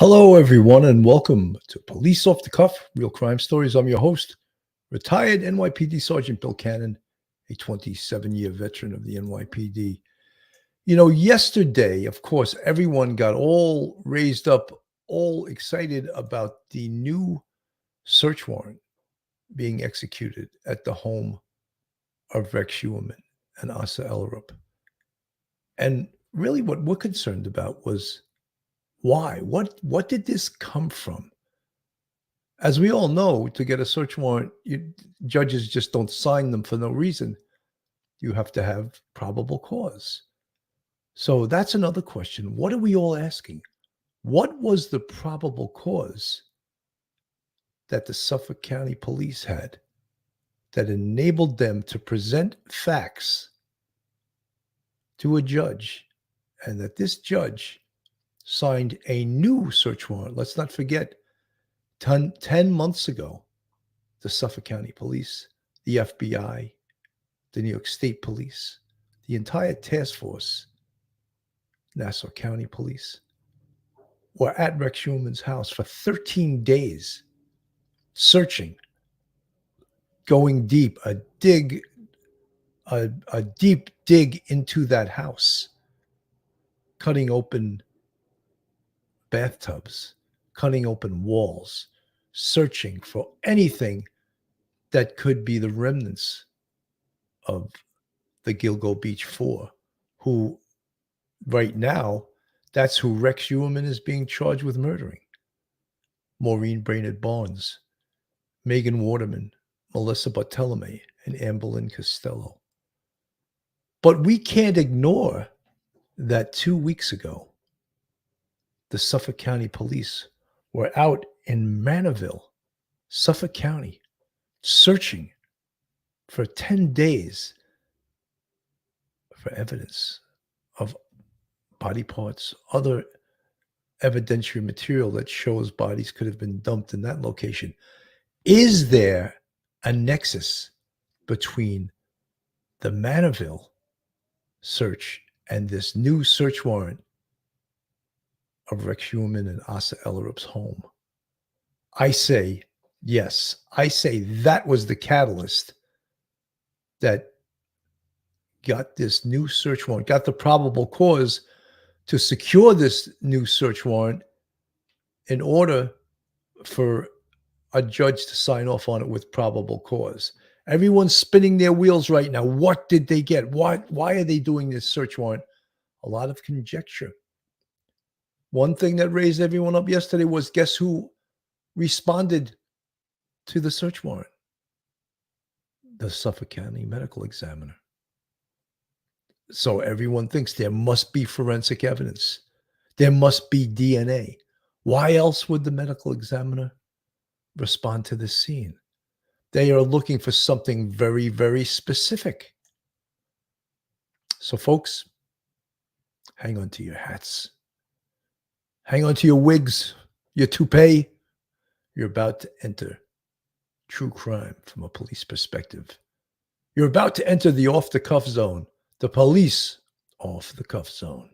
Hello, everyone, and welcome to Police Off the Cuff, Real Crime Stories. I'm your host, retired NYPD Sergeant Bill Cannon, a 27-year veteran of the NYPD. You know, yesterday, of course, everyone got all raised up, all excited about the new search warrant being executed at the home of Rex Heuermann and Asa Ellerup. And really what we're concerned about was why? What did this come from? As we all know, to get a search warrant, judges just don't sign them for no reason. You have to have probable cause. So that's another question. What are we all asking? What was the probable cause that the Suffolk County Police had that enabled them to present facts to a judge, and that this judge signed a new search warrant? Let's not forget, 10 months ago, the Suffolk County Police, the FBI, the New York State Police, the entire task force, Nassau County Police, were at Rex Heuermann's house for 13 days, searching, going deep, a deep dig into that house, cutting open bathtubs, cutting open walls, searching for anything that could be the remnants of the Gilgo Beach Four, who right now, that's who Rex Heuermann is being charged with murdering. Maureen Brainerd Barnes, Megan Waterman, Melissa Bartolome, and Amberlynn Costello. But we can't ignore that 2 weeks ago, the Suffolk County Police were out in Manorville, Suffolk County, searching for 10 days for evidence of body parts, other evidentiary material that shows bodies could have been dumped in that location. Is there a nexus between the Manorville search and this new search warrant of Rex Heuermann and Asa Ellerup's home? I say yes. I say that was the catalyst that got this new search warrant, got the probable cause to secure this new search warrant in order for a judge to sign off on it with probable cause. Everyone's spinning their wheels right now. What did they get? Why are they doing this search warrant? A lot of conjecture. One thing that raised everyone up yesterday was, guess who responded to the search warrant? The Suffolk County medical examiner. So everyone thinks there must be forensic evidence. There must be DNA. Why else would the medical examiner respond to this scene? They are looking for something very, very specific. So folks, hang on to your hats. Hang on to your wigs, your toupee. You're about to enter true crime from a police perspective. You're about to enter the off-the-cuff zone, the police off-the-cuff zone.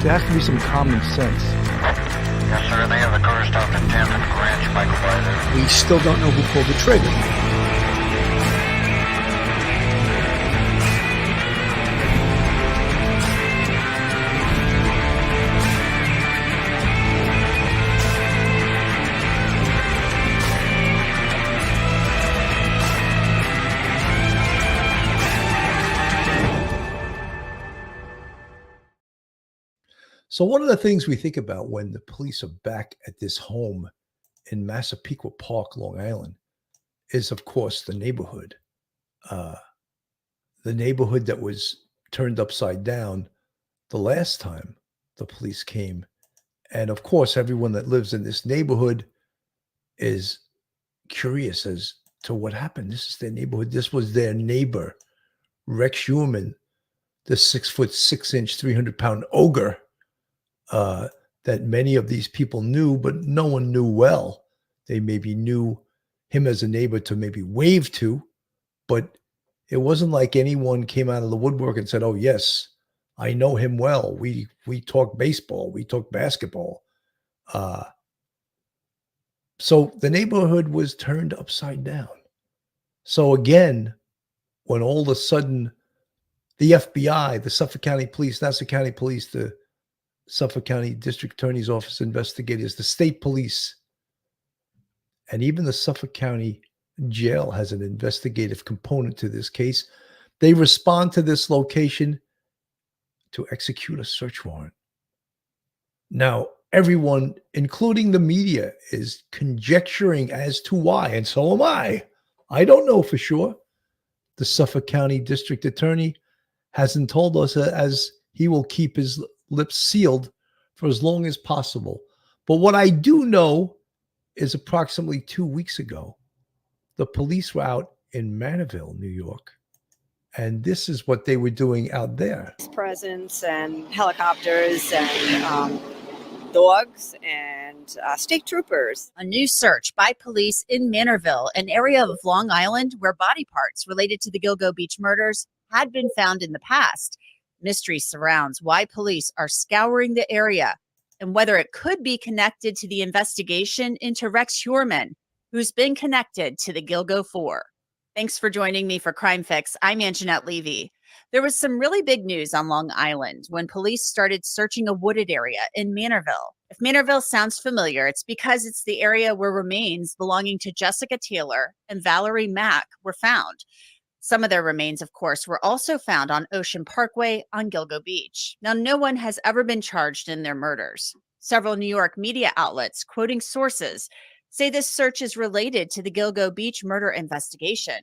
There has to be some common sense. Yes, sir. They have the car stopped in 10th and Ranch by there. We still don't know who pulled the trigger. So one of the things we think about when the police are back at this home in Massapequa Park, Long Island, is, of course, the neighborhood. The neighborhood that was turned upside down the last time the police came. And, of course, everyone that lives in this neighborhood is curious as to what happened. This is their neighborhood. This was their neighbor, Rex Heuermann, the 6'6", 300-pound ogre that many of these people knew, but no one knew well. They maybe knew him as a neighbor to maybe wave to, but it wasn't like anyone came out of the woodwork and said, "Oh yes, I know him well. We talk baseball, we talk basketball." So the neighborhood was turned upside down. So again, when all of a sudden the FBI, the Suffolk County Police, Nassau County Police, the Suffolk County District Attorney's Office investigators, the state police, and even the Suffolk County Jail has an investigative component to this case, they respond to this location to execute a search warrant. Now, everyone, including the media, is conjecturing as to why, and so am I. I don't know for sure. The Suffolk County District Attorney hasn't told us, as he will keep his lips sealed for as long as possible. But what I do know is approximately 2 weeks ago, the police were out in Manorville, New York, and this is what they were doing out there. Presence and helicopters and dogs and state troopers. A new search by police in Manorville, an area of Long Island where body parts related to the Gilgo Beach murders had been found in the past. Mystery surrounds why police are scouring the area and whether it could be connected to the investigation into Rex Heuermann, who's been connected to the Gilgo 4. Thanks for joining me for Crime Fix. I'm Anjanette Levy. There was some really big news on Long Island when police started searching a wooded area in Manorville. If Manorville sounds familiar, it's because it's the area where remains belonging to Jessica Taylor and Valerie Mack were found. Some of their remains, of course, were also found on Ocean Parkway on Gilgo Beach. Now, no one has ever been charged in their murders. Several New York media outlets, quoting sources, say this search is related to the Gilgo Beach murder investigation.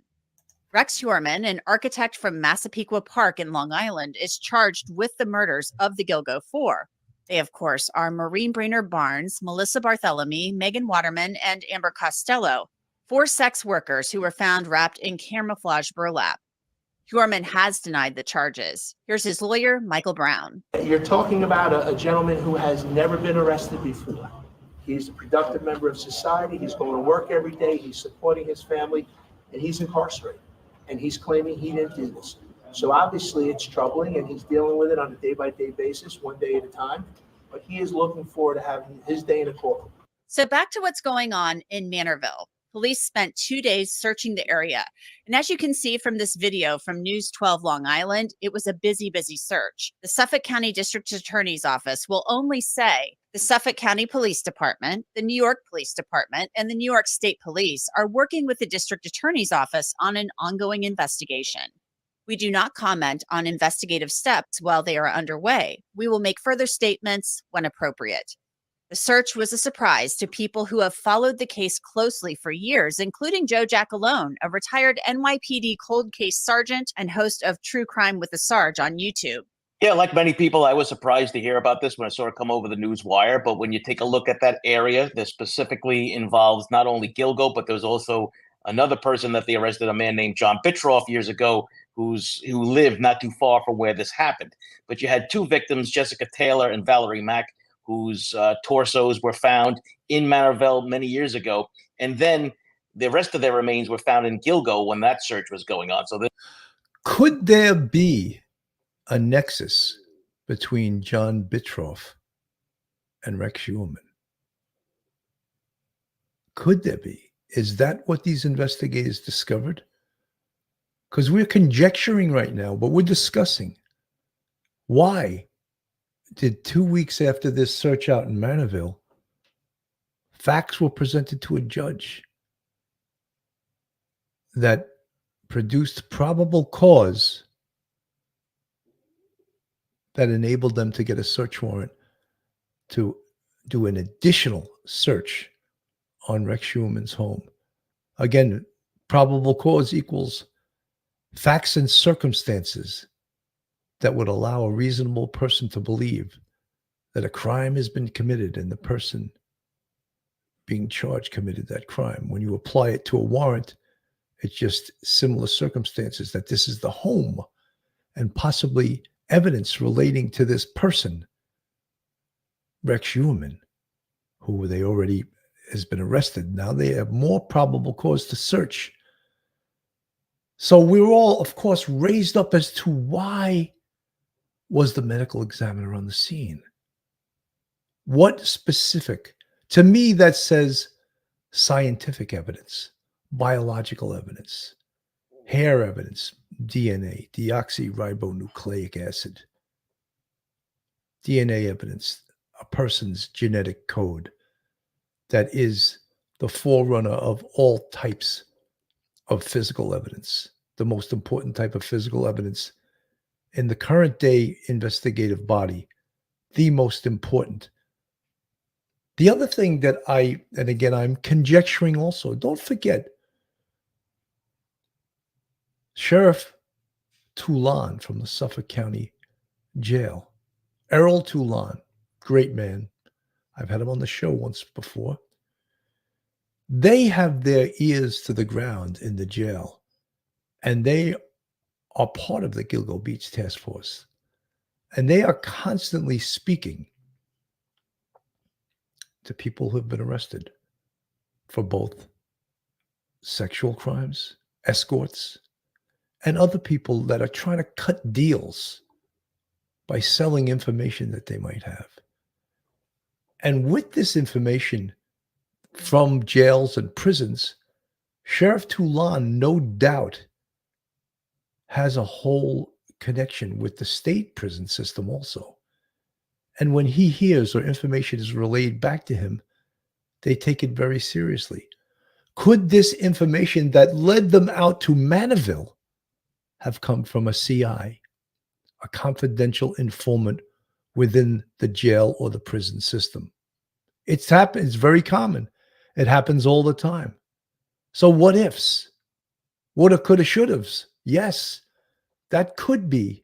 Rex Heuermann, an architect from Massapequa Park in Long Island, is charged with the murders of the Gilgo 4. They, of course, are Maureen Brainerd Barnes, Melissa Barthelemy, Megan Waterman, and Amber Costello, 4 sex workers who were found wrapped in camouflage burlap. Heuermann has denied the charges. Here's his lawyer, Michael Brown. You're talking about a gentleman who has never been arrested before. He's a productive member of society. He's going to work every day. He's supporting his family, and he's incarcerated. And he's claiming he didn't do this. So obviously it's troubling, and he's dealing with it on a day-by-day basis, one day at a time. But he is looking forward to having his day in a courtroom. So back to what's going on in Manorville. Police spent 2 days searching the area. And as you can see from this video from News 12 Long Island, it was a busy search. The Suffolk County District Attorney's Office will only say the Suffolk County Police Department, the New York Police Department, and the New York State Police are working with the District Attorney's Office on an ongoing investigation. We do not comment on investigative steps while they are underway. We will make further statements when appropriate. The search was a surprise to people who have followed the case closely for years, including Joe Giacalone, a retired NYPD cold case sergeant and host of True Crime with the Sarge on YouTube. Yeah, like many people, I was surprised to hear about this when I saw it come over the news wire. But when you take a look at that area, that specifically involves not only Gilgo, but there's also another person that they arrested, a man named John Bittroff years ago, who lived not too far from where this happened. But you had 2 victims, Jessica Taylor and Valerie Mack, whose torsos were found in Manorville many years ago. And then the rest of their remains were found in Gilgo when that search was going on. So could there be a nexus between John Bittroff and Rex Heuermann? Could there be? Is that what these investigators discovered? Because we're conjecturing right now, but we're discussing. Why did 2 weeks after this search out in Manorville, facts were presented to a judge that produced probable cause that enabled them to get a search warrant to do an additional search on Rex Heuermann's home? Again, probable cause equals facts and circumstances that would allow a reasonable person to believe that a crime has been committed and the person being charged committed that crime. When you apply it to a warrant, it's just similar circumstances, that this is the home and possibly evidence relating to this person Rex Heuermann, who they already has been arrested. Now they have more probable cause to search. So we were all, of course, raised up as to why was the medical examiner on the scene? What specific? To me, that says scientific evidence, biological evidence, hair evidence, DNA, deoxyribonucleic acid, DNA evidence, a person's genetic code that is the forerunner of all types of physical evidence, the most important type of physical evidence in the current day investigative body, the most important. The other thing that and again, I'm conjecturing also, don't forget, Sheriff Toulon from the Suffolk County Jail, Errol Toulon, great man. I've had him on the show once before. They have their ears to the ground in the jail, and they are part of the Gilgo Beach Task Force. And they are constantly speaking to people who have been arrested for both sexual crimes, escorts, and other people that are trying to cut deals by selling information that they might have. And with this information from jails and prisons, Sheriff Toulon, no doubt, has a whole connection with the state prison system also. And when he hears or information is relayed back to him, they take it very seriously. Could this information that led them out to Manorville have come from a CI, a confidential informant within the jail or the prison system? It's happened. It's very common. It happens all the time. So what ifs? Woulda, coulda, shouldas? Yes, that could be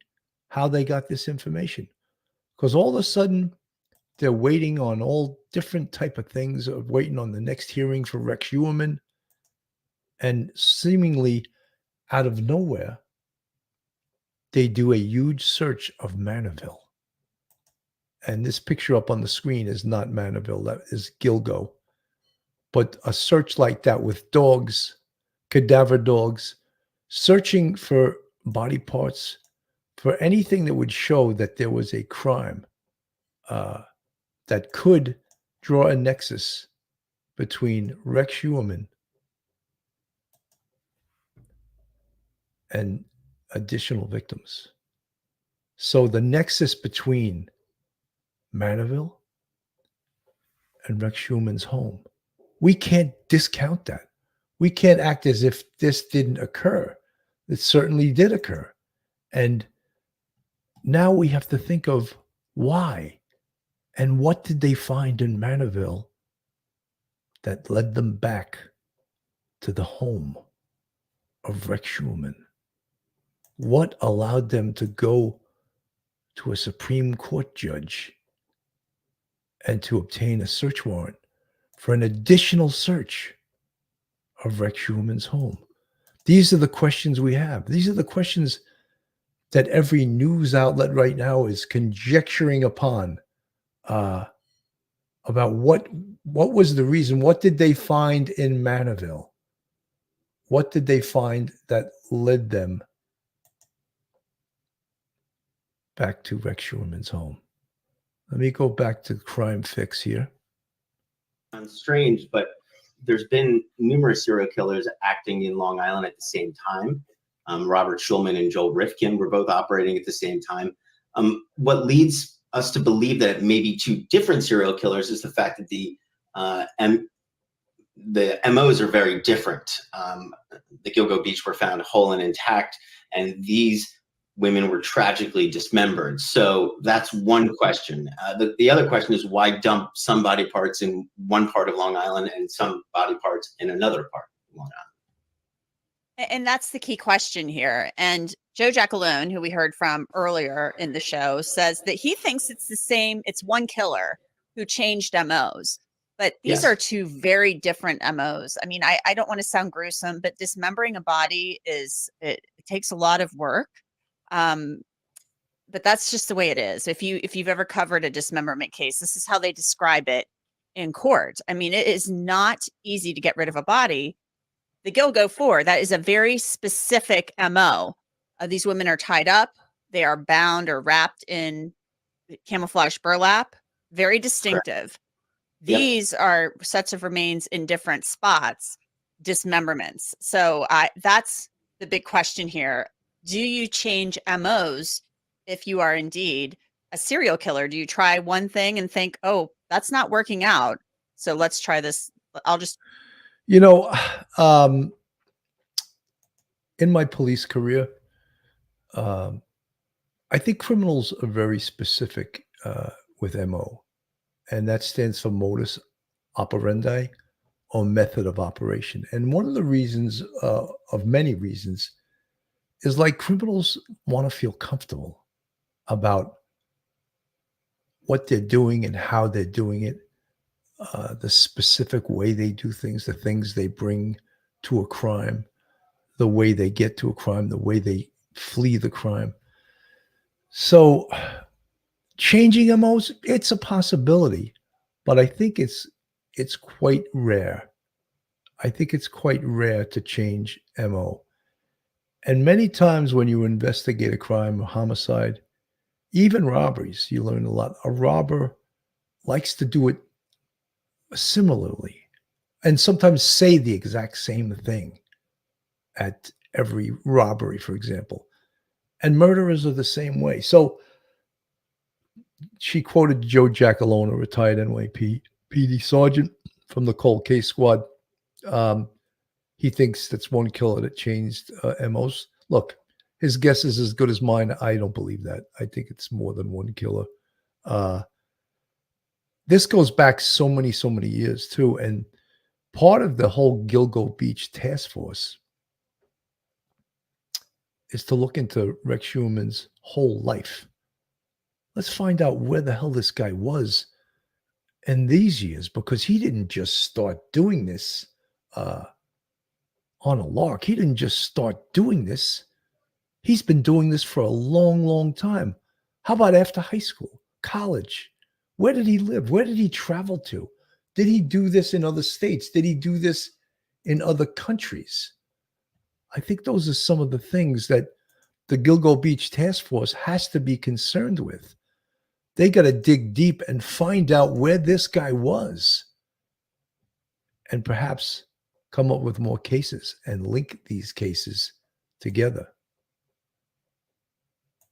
how they got this information. Because all of a sudden, they're waiting on all different type of things, of waiting on the next hearing for Rex Heuermann. And seemingly out of nowhere, they do a huge search of Manorville. And this picture up on the screen is not Manorville, that is Gilgo. But a search like that with dogs, cadaver dogs, searching for body parts, for anything that would show that there was a crime that could draw a nexus between Rex Heuermann and additional victims. So the nexus between Manorville and Rex Heuermann's home, we can't discount that. We can't act as if this didn't occur. It certainly did occur. And now we have to think of why and what did they find in Manorville that led them back to the home of Rex Heuermann? What allowed them to go to a Supreme Court judge and to obtain a search warrant for an additional search of Rex Heuermann's home? These are the questions we have. These are the questions that every news outlet right now is conjecturing upon about what was the reason. What did they find in Manorville? What did they find that led them back to Rex Heuermann's home? Let me go back to Crime Fix here. Sounds strange, but there's been numerous serial killers acting in Long Island at the same time. Robert Schulman and Joel Rifkin were both operating at the same time. What leads us to believe that it may be two different serial killers is the fact that the MOs are very different. The Gilgo Beach were found whole and intact, and these women were tragically dismembered. So that's one question. The other question is, why dump some body parts in one part of Long Island and some body parts in another part of Long Island? And that's the key question here. And Joe Giacalone, who we heard from earlier in the show, says that he thinks it's the same. It's one killer who changed MOs. But these are two very different MOs. I mean, I don't want to sound gruesome, but dismembering a body it takes a lot of work. but that's just the way it is. If you've ever covered a dismemberment case, this is how they describe it in court. I mean, it is not easy to get rid of a body. The Gilgo 4, that is a very specific MO. These women are tied up. They are bound or wrapped in camouflage burlap. Very distinctive. Correct. Yep. These are sets of remains in different spots, dismemberments. So that's the big question here. Do you change MOs if you are indeed a serial killer? Do you try one thing and think, oh, that's not working out, so let's try this? I'll just... You know, in my police career, I think criminals are very specific with MO, and that stands for modus operandi, or method of operation. And one of the reasons, of many reasons, is like criminals want to feel comfortable about what they're doing and how they're doing it, the specific way they do things, the things they bring to a crime, the way they get to a crime, the way they flee the crime. So changing MOs, it's a possibility, but I think it's quite rare. I think it's quite rare to change MO. And many times when you investigate a crime or homicide, even robberies, you learn a lot. A robber likes to do it similarly and sometimes say the exact same thing at every robbery, for example. And murderers are the same way. So she quoted Joe Giacalone, a retired NYPD sergeant from the cold case squad. He thinks that's one killer that changed MOs. Look, his guess is as good as mine. I don't believe that. I think it's more than one killer. This goes back so many years too. And part of the whole Gilgo Beach task force is to look into Rex Heuermann's whole life. Let's find out where the hell this guy was in these years, because he didn't just start doing this on a lark. He didn't just start doing this. He's been doing this for a long time. How about after high school, college? Where did he live? Where did he travel to? Did he do this in other states? Did he do this in other countries? I think those are some of the things that the Gilgo Beach Task Force has to be concerned with. They got to dig deep and find out where this guy was, and perhaps come up with more cases and link these cases together.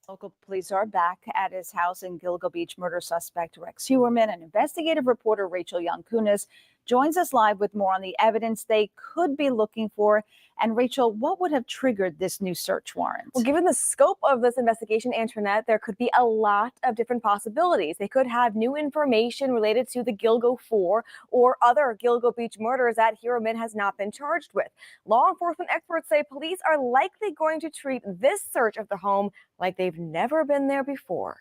Local police are back at his house in Gilgo Beach. Murder suspect Rex Heuermann and investigative reporter Rachel Young-Kunis joins us live with more on the evidence they could be looking for. And Rachel, what would have triggered this new search warrant? Well, given the scope of this investigation, Antoinette, there could be a lot of different possibilities. They could have new information related to the Gilgo 4 or other Gilgo Beach murders that Heuermann has not been charged with. Law enforcement experts say police are likely going to treat this search of the home like they've never been there before.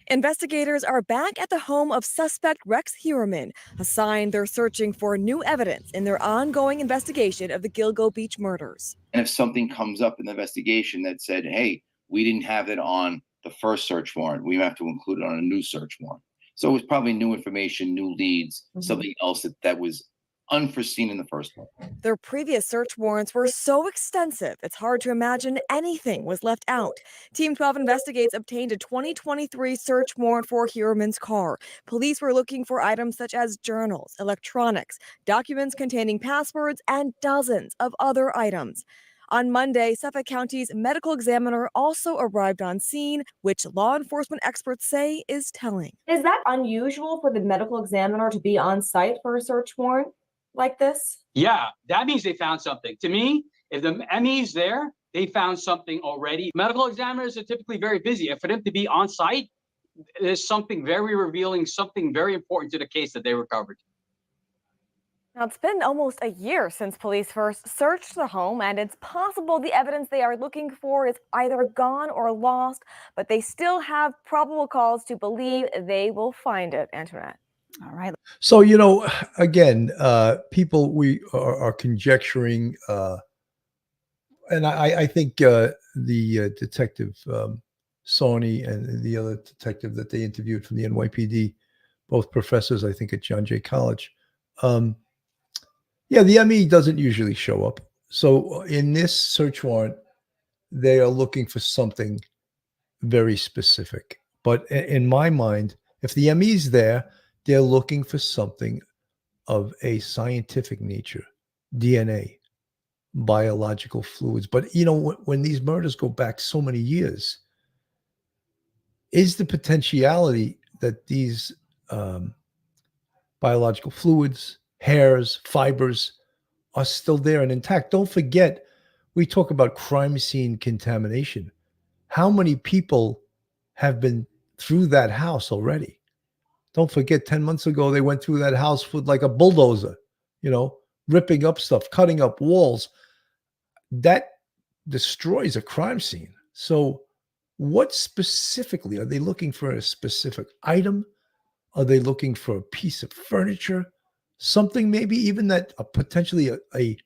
Investigators are back at the home of suspect Rex Heuermann, a sign they're searching for new evidence in their ongoing investigation of the Gilgo Beach murders. And if something comes up in the investigation that said, hey, we didn't have it on the first search warrant, we have to include it on a new search warrant. So it was probably new information, new leads, something else that was unforeseen in the first one. Their previous search warrants were so extensive, it's hard to imagine anything was left out. Team 12 Investigates obtained a 2023 search warrant for Heuermann's car. Police were looking for items such as journals, electronics, documents containing passwords, and dozens of other items. On Monday, Suffolk County's medical examiner also arrived on scene, which law enforcement experts say is telling. Is that unusual for the medical examiner to be on site for a search warrant like this? Yeah, that means they found something. To me, if the ME's there, they found something already. Medical examiners are typically very busy. And for them to be on site, there's something very revealing, something very important to the case that they recovered. Now, it's been almost a year since police first searched the home, and it's possible the evidence they are looking for is either gone or lost, but they still have probable cause to believe they will find it, Antoinette. All right. So, again, people, we are conjecturing, and I think the detective Sawney and the other detective that they interviewed from the NYPD, both professors, I think, at John Jay College. Yeah, the ME doesn't usually show up. So in this search warrant, they are looking for something very specific. But in my mind, if the ME's there, they're looking for something of a scientific nature, DNA, biological fluids. But, when these murders go back so many years, is the potentiality that these biological fluids, hairs, fibers are still there and intact? Don't forget, we talk about crime scene contamination. How many people have been through that house already? Don't forget, 10 months ago, they went through that house with like a bulldozer, ripping up stuff, cutting up walls. That destroys a crime scene. So what specifically are they looking for? A specific item? Are they looking for a piece of furniture? Something maybe even that potentially a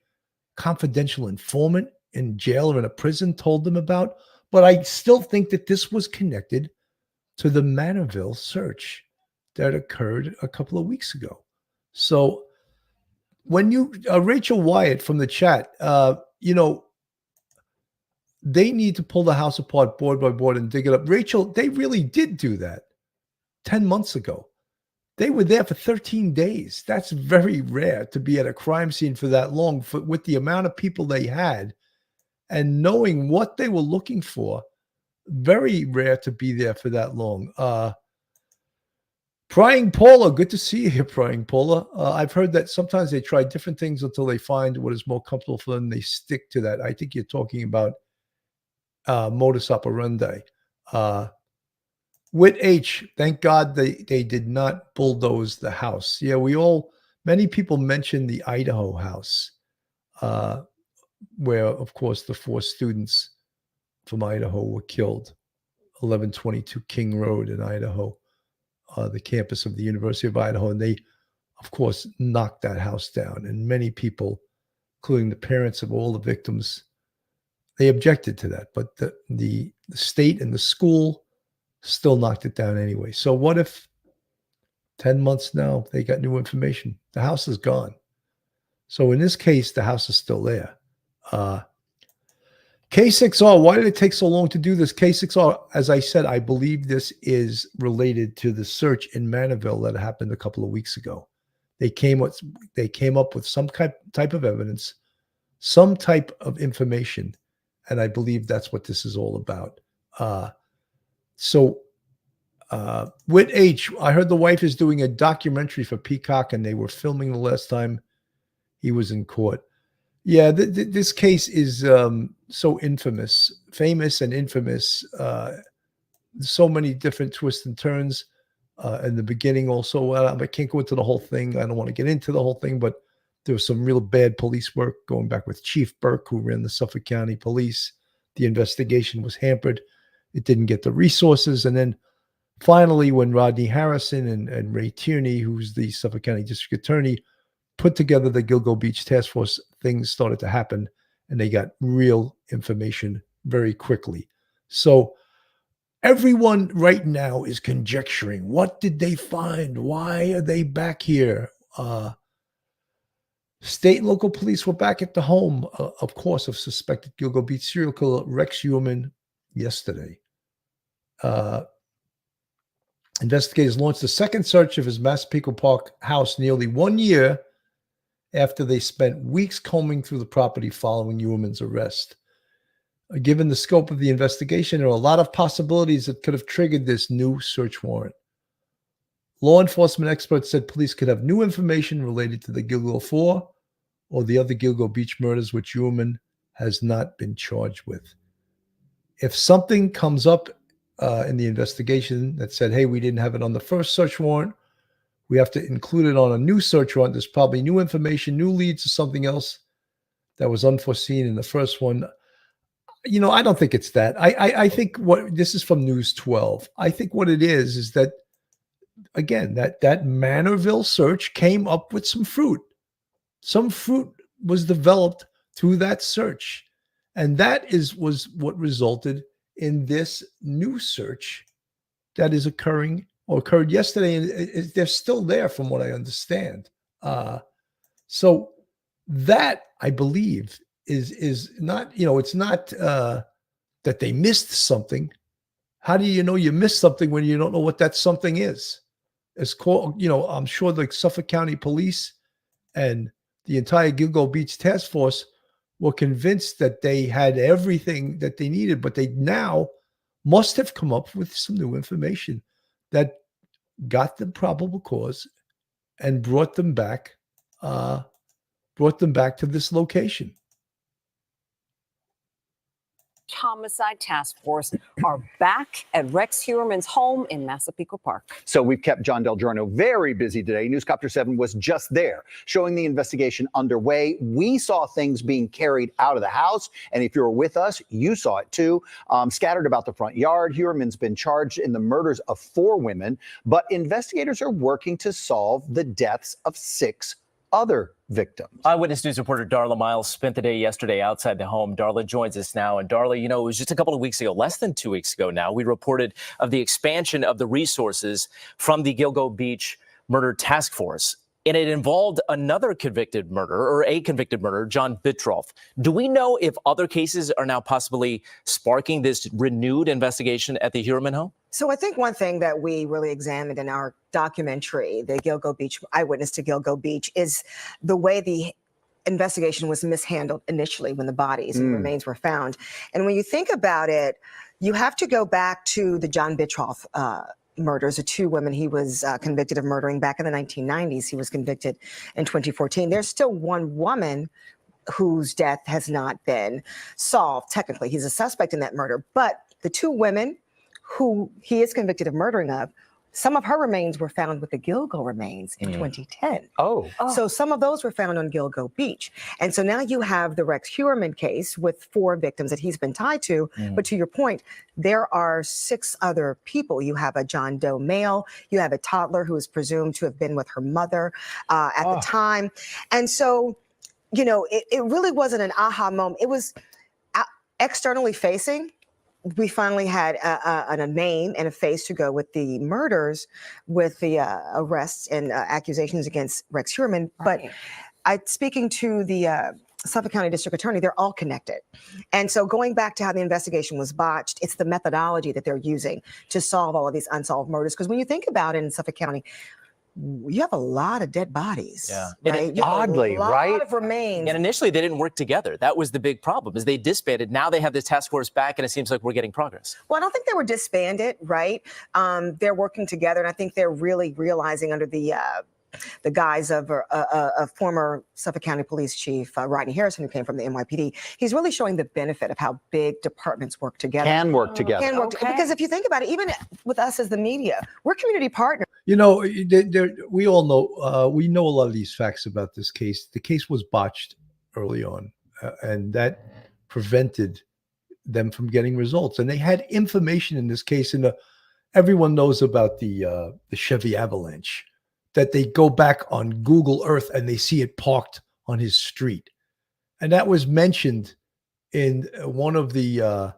confidential informant in jail or in a prison told them about? But I still think that this was connected to the Manorville search that occurred a couple of weeks ago. So when Rachel Wyatt from the chat, they need to pull the house apart board by board and dig it up. Rachel, they really did do that 10 months ago. They were there for 13 days. That's very rare to be at a crime scene for that long, with the amount of people they had and knowing what they were looking for. Very rare to be there for that long. Prying Paula, good to see you here, Prying Paula. I've heard that sometimes they try different things until they find what is more comfortable for them. They stick to that. I think you're talking about modus operandi. Whit H, thank God they did not bulldoze the house. Yeah, many people mentioned the Idaho house, where, of course, the 4 students from Idaho were killed, 1122 King Road in Idaho, the campus of the University of Idaho. And they, of course, knocked that house down. And many people, including the parents of all the victims, they objected to that. But the state and the school still knocked it down anyway. So what if 10 months now, they got new information? The house is gone. So in this case, the house is still there. K6R, why did it take so long to do this? K6R, as I said, I believe this is related to the search in Manorville that happened a couple of weeks ago. They came up with some type of evidence, some type of information, and I believe that's what this is all about. Whit H, I heard the wife is doing a documentary for Peacock, and they were filming the last time he was in court. Yeah, this case is so famous and infamous. So many different twists and turns in the beginning also. I can't go into the whole thing. I don't want to get into the whole thing, but there was some real bad police work going back with Chief Burke, who ran the Suffolk County Police. The investigation was hampered. It didn't get the resources. And then finally, when Rodney Harrison and Ray Tierney, who's the Suffolk County District Attorney, put together the Gilgo Beach Task Force, things started to happen, and they got real information very quickly. So everyone right now is conjecturing, what did they find? Why are they back here? State and local police were back at the home, of course, of suspected Gilgo Beach serial killer Rex Heuermann yesterday. Investigators launched the second search of his Massapequa Park house nearly 1 year after they spent weeks combing through the property following Heuermann's arrest. Given the scope of the investigation, there are a lot of possibilities that could have triggered this new search warrant. Law enforcement experts said police could have new information related to the Gilgo 4 or the other Gilgo Beach murders, which Heuermann has not been charged with. If something comes up in the investigation that said, hey, we didn't have it on the first search warrant, we have to include it on a new search warrant, there's probably new information, new leads to something else that was unforeseen in the first one. I don't think it's that. I think this is from News 12. I think what it is that, again, that Manorville search came up with some fruit. Some fruit was developed through that search. And that was what resulted in this new search that is occurring or occurred yesterday, and they're still there from what I understand. So that, I believe, is not, it's not that they missed something. How do you know you missed something when you don't know what that something is? It's called, I'm sure the Suffolk County Police and the entire Gilgo Beach Task Force were convinced that they had everything that they needed, but they now must have come up with some new information that got them probable cause and brought them back to this location. Homicide Task Force are back at Rex Heuermann's home in Massapequa Park. So we've kept John Del Giorno very busy today. Newscopter 7 was just there, showing the investigation underway. We saw things being carried out of the house, and if you were with us, you saw it too. Scattered about the front yard. Heuermann's been charged in the murders of 4 women, but investigators are working to solve the deaths of 6 other victims. Eyewitness News reporter Darla Miles spent the day yesterday outside the home. Darla joins us now. And Darla, it was just a couple of weeks ago, less than 2 weeks ago now, we reported of the expansion of the resources from the Gilgo Beach Murder Task Force. And it involved another convicted murderer, John Bitroff. Do we know if other cases are now possibly sparking this renewed investigation at the Heuermann home? So I think one thing that we really examined in our documentary, the Gilgo Beach, Eyewitness to Gilgo Beach, is the way the investigation was mishandled initially when the bodies and remains were found. And when you think about it, you have to go back to the John Bitroff murders of 2 women he was convicted of murdering back in the 1990s. He was convicted in 2014. There's still 1 woman whose death has not been solved. Technically, he's a suspect in that murder. But the 2 women who he is convicted of murdering of, some of her remains were found with the Gilgo remains in 2010. So some of those were found on Gilgo Beach. And so now you have the Rex Heuermann case with 4 victims that he's been tied to. But to your point, there are 6 other people. You have a John Doe male. You have a toddler who is presumed to have been with her mother at the time. And so, it really wasn't an aha moment. It was externally facing. We finally had a name and a face to go with the murders, with the arrests and accusations against Rex Heuermann. But speaking to the Suffolk County District Attorney, they're all connected. And so going back to how the investigation was botched, it's the methodology that they're using to solve all of these unsolved murders. Because when you think about it in Suffolk County, you have a lot of dead bodies. Yeah. Right? Oddly, right? A lot of remains. And initially they didn't work together. That was the big problem, is they disbanded. Now they have this task force back, and it seems like we're getting progress. Well, I don't think they were disbanded, right? They're working together, and I think they're really realizing under the guise of former Suffolk County Police Chief Rodney Harrison, who came from the NYPD, he's really showing the benefit of how big departments work together. Can work together. Because if you think about it, even with us as the media, we're community partners. We all know, we know a lot of these facts about this case. The case was botched early on, and that prevented them from getting results. And they had information in this case, and everyone knows about the Chevy Avalanche, that they go back on Google Earth and they see it parked on his street. And that was mentioned in one of the,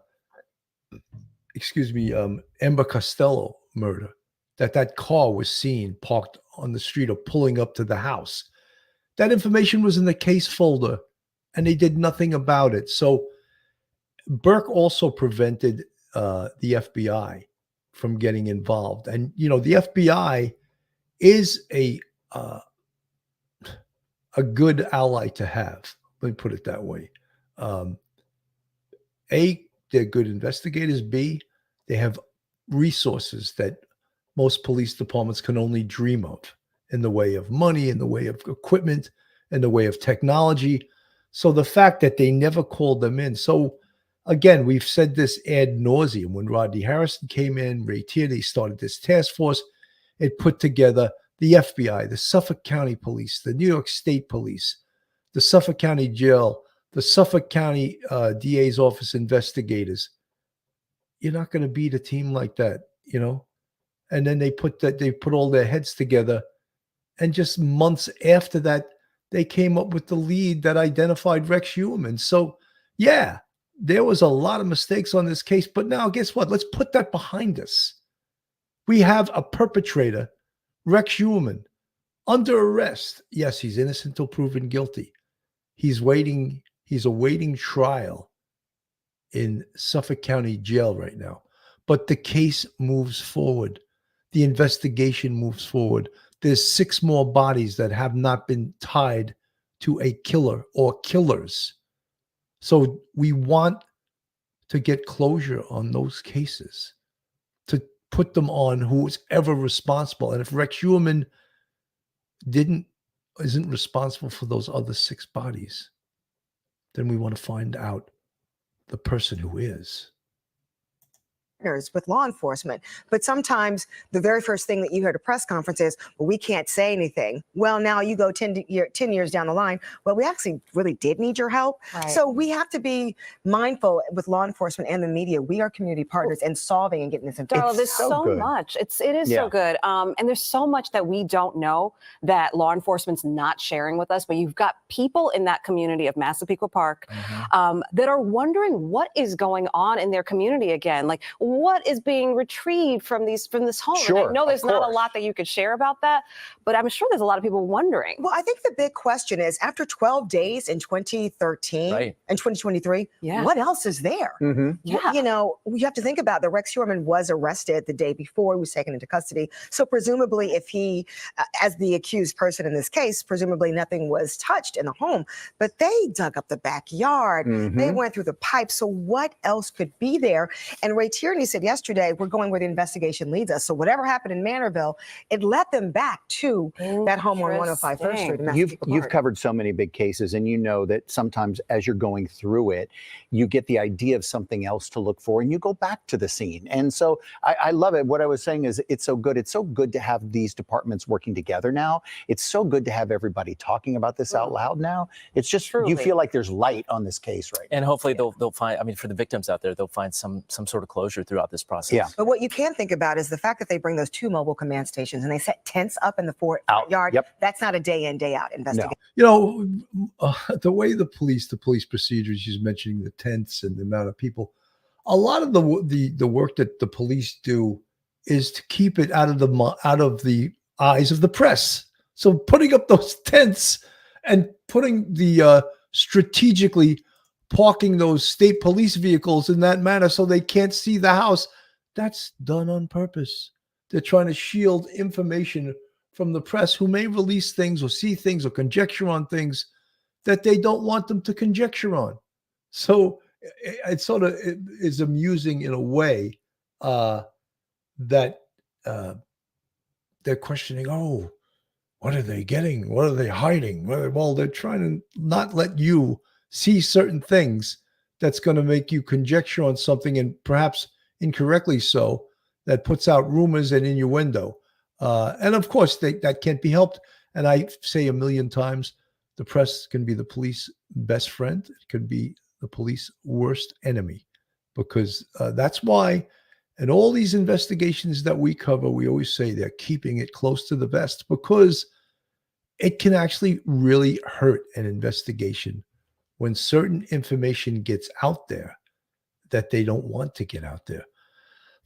Ember Costello murder, that car was seen parked on the street or pulling up to the house. That information was in the case folder, and they did nothing about it. So Burke also prevented the FBI from getting involved. And, the FBI is a good ally to have. Let me put it that way. A, they're good investigators. B, they have resources that most police departments can only dream of, in the way of money, in the way of equipment, in the way of technology. So the fact that they never called them in. So again, we've said this ad nauseum. When Rodney Harrison came in, Ray Tierney started this task force. It put together the FBI, the Suffolk County Police, the New York State Police, the Suffolk County Jail, the Suffolk County DA's office investigators. You're not going to beat a team like that, And then they put all their heads together, and just months after that, they came up with the lead that identified Rex Heuermann. So, yeah, there was a lot of mistakes on this case, but now guess what? Let's put that behind us. We have a perpetrator, Rex Heuermann, under arrest. Yes, he's innocent until proven guilty. He's awaiting trial in Suffolk County Jail right now. But the case moves forward. The investigation moves forward. There's 6 more bodies that have not been tied to a killer or killers. So we want to get closure on those cases, to put them on who's ever responsible. And if Rex Heuermann isn't responsible for those other 6 bodies, then we want to find out the person who is. With law enforcement. But sometimes the very first thing that you hear at a press conference is, well, we can't say anything. Well, now you go 10 years down the line. Well, we actually really did need your help. Right. So we have to be mindful with law enforcement and the media. We are community partners in solving and getting this information. Darla, there's so much. It is so good. And there's so much that we don't know that law enforcement's not sharing with us. But you've got people in that community of Massapequa Park that are wondering what is going on in their community again. Like, what is being retrieved from this home? Sure, and I know there's of not a course. lot that you could share about that, but I'm sure there's a lot of people wondering. Well, I think the big question is, after 12 days in 2013 and 2023, what else is there? Yeah. You know, you have to think about that Rex Heuermann was arrested the day before he was taken into custody. So presumably if he, as the accused person in this case, presumably nothing was touched in the home, but they dug up the backyard. They went through the pipes. So what else could be there? And Ray Tierney said yesterday, we're going where the investigation leads us. So whatever happened in Manorville, it led them back to that home on 105 First Street. in You've Massapequa Park. covered so many big cases, and you know that sometimes as you're going through it, you get the idea of something else to look for, and you go back to the scene. And so I love it. What I was saying is it's so good. It's so good to have these departments working together now. It's so good to have everybody talking about this out loud now. It's just you feel like there's light on this case right now. And hopefully they'll find, I mean, for the victims out there, they'll find some sort of closure throughout this process. Yeah. But what you can think about is the fact that they bring those 2 mobile command stations and they set tents up in the yard. That's not a day in, day out investigation. You know, the way the police procedures, she's mentioning the tents and the amount of people, a lot of the work that the police do is to keep it out of the eyes of the press. So putting up those tents and putting the strategically parking those state police vehicles in that manner so they can't see the house, that's done on purpose. They're trying to shield information from the press who may release things or see things or conjecture on things that they don't want them to conjecture on. So it sort of is amusing in a way that they're questioning, oh, what are they getting? What are they hiding? Well, they're trying to not let you see certain things that's going to make you conjecture on something, and perhaps incorrectly so, that puts out rumors and innuendo. And of course, that can't be helped. And I say a million times, the press can be the police best friend. It can be the police worst enemy, because that's why in all these investigations that we cover, we always say they're keeping it close to the vest, because it can actually really hurt an investigation when certain information gets out there that they don't want to get out there.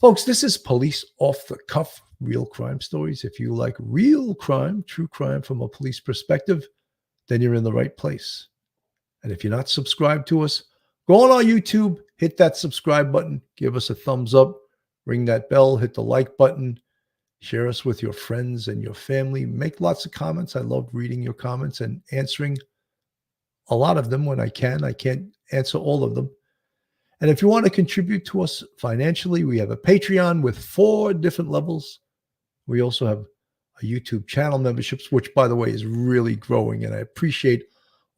Folks, this is Police Off the Cuff, real crime stories. If you like real crime, true crime from a police perspective, then you're in the right place. And if you're not subscribed to us, go on our YouTube, hit that subscribe button, give us a thumbs up, ring that bell, hit the like button, share us with your friends and your family, make lots of comments. I love reading your comments and answering a lot of them when I can. I can't answer all of them. And if you want to contribute to us financially, we have a Patreon with 4 different levels. We also have a YouTube channel memberships, which, by the way, is really growing. And I appreciate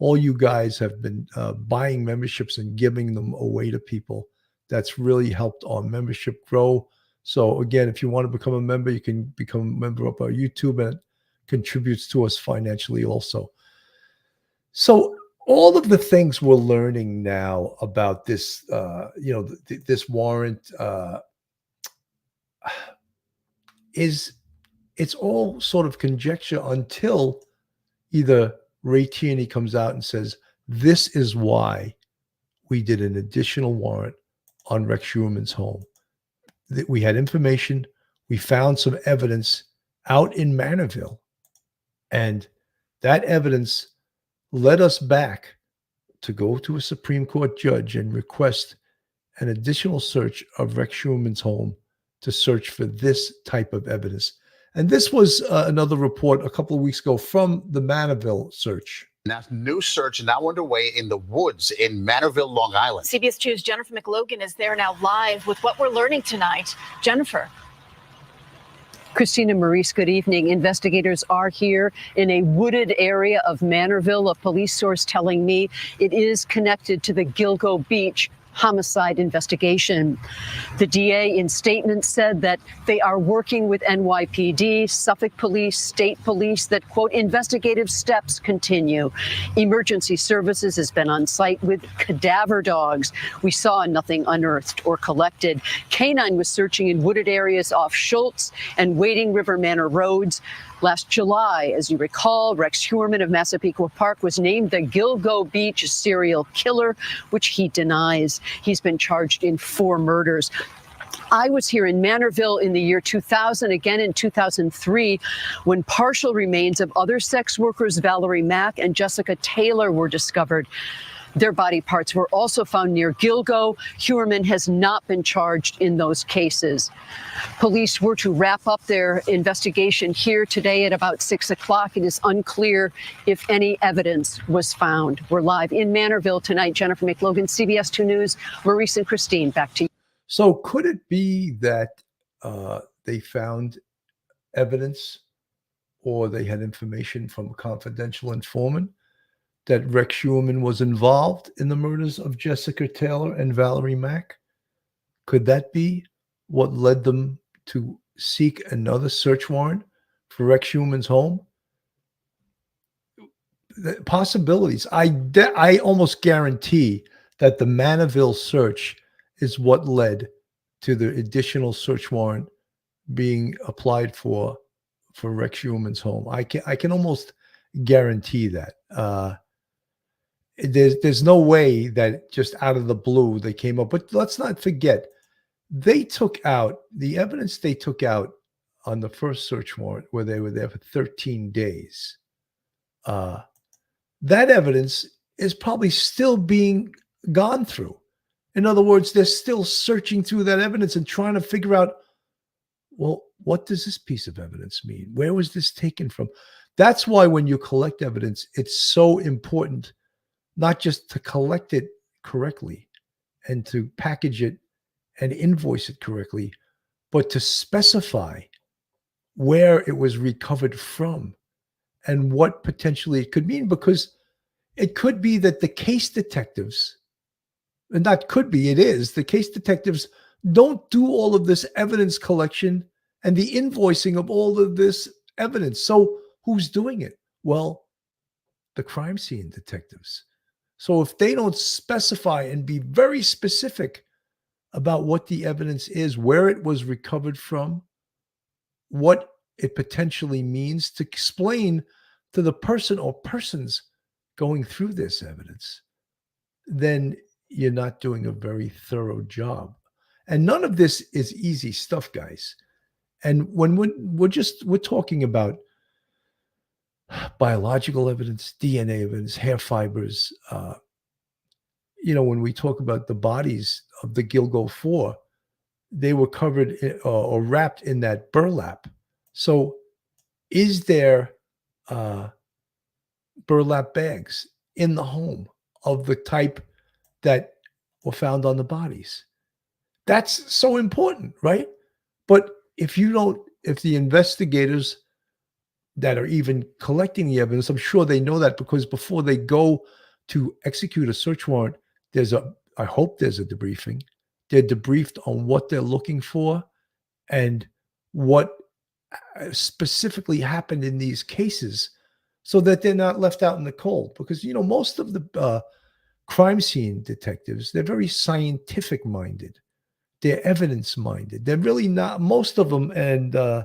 all you guys have been buying memberships and giving them away to people. That's really helped our membership grow. So again, if you want to become a member, you can become a member of our YouTube, and it contributes to us financially also. So all of the things we're learning now about this, this warrant it's all sort of conjecture until either Ray Tierney comes out and says, this is why we did an additional warrant on Rex Heuermann's home. We had information. We found some evidence out in Manorville, and that evidence led us back to go to a Supreme Court judge and request an additional search of Rex Heuermann's home to search for this type of evidence. And this was another report a couple of weeks ago from the Manorville search. Now, new search now underway in the woods in Manorville, Long Island. CBS 2's Jennifer McLogan is there now live with what we're learning tonight. Jennifer. Christina Maurice, good evening. Investigators are here in a wooded area of Manorville, a police source telling me it is connected to the Gilgo Beach homicide investigation. The DA in statement said that they are working with NYPD, Suffolk Police, State Police, that, quote, investigative steps continue. Emergency Services has been on site with cadaver dogs. We saw nothing unearthed or collected. K9 was searching in wooded areas off Schultz and Wading River Manor roads. Last July, as you recall, Rex Heuermann of Massapequa Park was named the Gilgo Beach serial killer, which he denies. He's been charged in 4 murders. I was here in Manorville in the year 2000, again in 2003, when partial remains of other sex workers, Valerie Mack and Jessica Taylor, were discovered. Their body parts were also found near Gilgo. Heuermann has not been charged in those cases. Police were to wrap up their investigation here today at about 6 o'clock. It is unclear if any evidence was found. We're live in Manorville tonight. Jennifer McLogan, CBS 2 News. Maurice and Christine, back to you. So could it be that they found evidence or they had information from a confidential informant that Rex Heuermann was involved in the murders of Jessica Taylor and Valerie Mack? Could that be what led them to seek another search warrant for Rex Heuermann's home? The possibilities. I almost guarantee that the Manorville search is what led to the additional search warrant being applied for Rex Heuermann's home. I can almost guarantee that. There's no way that just out of the blue they came up. But let's not forget, they took out the evidence they took out on the first search warrant where they were there for 13 days. That evidence is probably still being gone through. In other words, they're still searching through that evidence and trying to figure out, well, what does this piece of evidence mean? Where was this taken from? That's why when you collect evidence, it's so important not just to collect it correctly and to package it and invoice it correctly, but to specify where it was recovered from and what potentially it could mean, because it could be that the case detectives, and that could be, it is, the case detectives don't do all of this evidence collection and the invoicing of all of this evidence. So who's doing it? Well, the crime scene detectives. So if they don't specify and be very specific about what the evidence is, where it was recovered from, what it potentially means, to explain to the person or persons going through this evidence, then you're not doing a very thorough job. And none of this is easy stuff, guys. And when we're talking about biological evidence, DNA evidence, hair fibers, when we talk about the bodies of the Gilgo 4, they were covered or wrapped in that burlap. So is there burlap bags in the home of the type that were found on the bodies? That's so important, right? But if the investigators that are even collecting the evidence, I'm sure they know that, because before they go to execute a search warrant, I hope there's a debriefing. They're debriefed on what they're looking for and what specifically happened in these cases, so that they're not left out in the cold. Because, most of the crime scene detectives, they're very scientific minded. They're evidence minded. They're really not, most of them, and I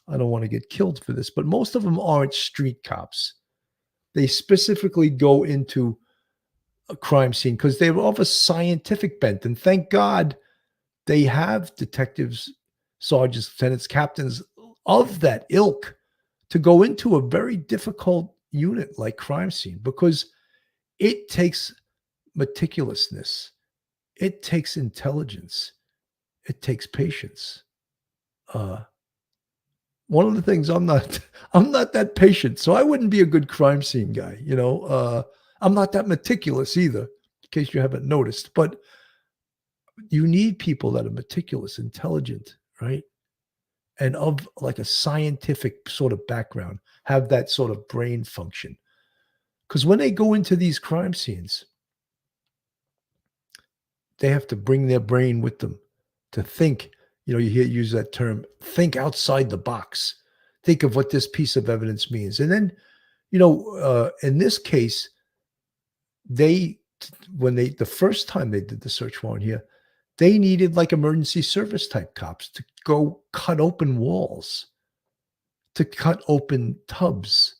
don't want to get killed for this, but most of them aren't street cops. They specifically go into a crime scene because they were of a scientific bent. And thank God they have detectives, sergeants, lieutenants, captains of that ilk to go into a very difficult unit like crime scene, because it takes meticulousness, it takes intelligence, it takes patience. One of the things I'm not that patient, so I wouldn't be a good crime scene guy. I'm not that meticulous either, in case you haven't noticed. But you need people that are meticulous, intelligent, right? And of like a scientific sort of background, have that sort of brain function. Because when they go into these crime scenes, they have to bring their brain with them to think. You use that term, think outside the box. Think of what this piece of evidence means. And then, in this case, the first time they did the search warrant here, they needed like emergency service type cops to go cut open walls, to cut open tubs,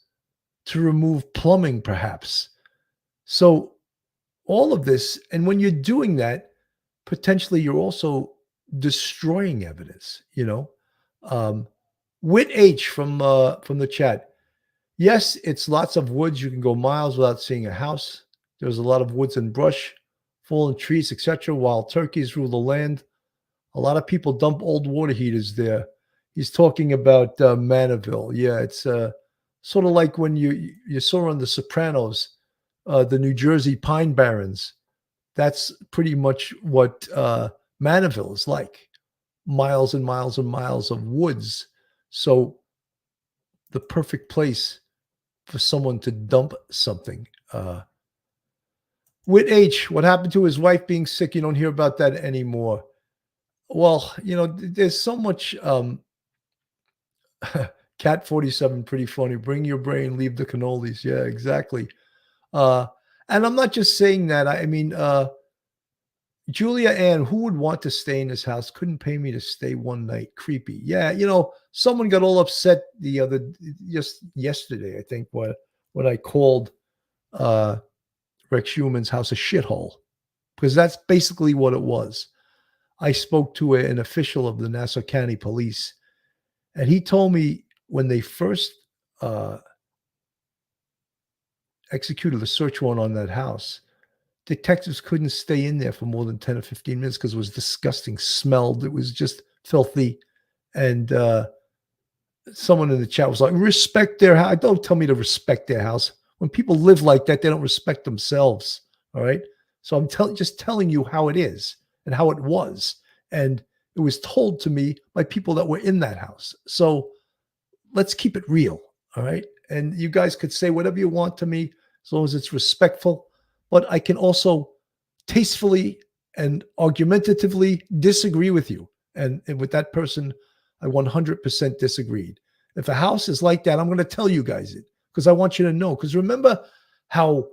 to remove plumbing perhaps. So all of this, and when you're doing that, potentially you're also destroying evidence, Whit H from the chat. Yes, it's lots of woods. You can go miles without seeing a house. There's a lot of woods and brush, fallen trees, etc. Wild turkeys rule the land. A lot of people dump old water heaters there. He's talking about Manorville. Yeah, it's sort of like when you saw on The Sopranos, the New Jersey Pine Barrens. That's pretty much what Manorville is like. Miles and miles and miles of woods. So the perfect place for someone to dump something. Whit H, what happened to his wife being sick? You don't hear about that anymore. Well, there's so much. Cat 47, pretty funny. Bring your brain, leave the cannolis. Yeah, exactly. And I'm not just saying that. I mean, Julia Ann, who would want to stay in this house? Couldn't pay me to stay one night. Creepy. Yeah, someone got all upset just yesterday, I think, when I called Rex Heuermann's house a shithole, because that's basically what it was. I spoke to an official of the Nassau County Police, and he told me when they first executed a search warrant on that house, detectives couldn't stay in there for more than 10 or 15 minutes because it was disgusting, smelled. It was just filthy. And someone in the chat was like, respect their house. Don't tell me to respect their house. When people live like that, they don't respect themselves. All right. So I'm just telling you how it is and how it was. And it was told to me by people that were in that house. So let's keep it real. All right. And you guys could say whatever you want to me as long as it's respectful. But I can also tastefully and argumentatively disagree with you. And with that person, I 100% disagreed. If a house is like that, I'm going to tell you guys it because I want you to know. Because remember how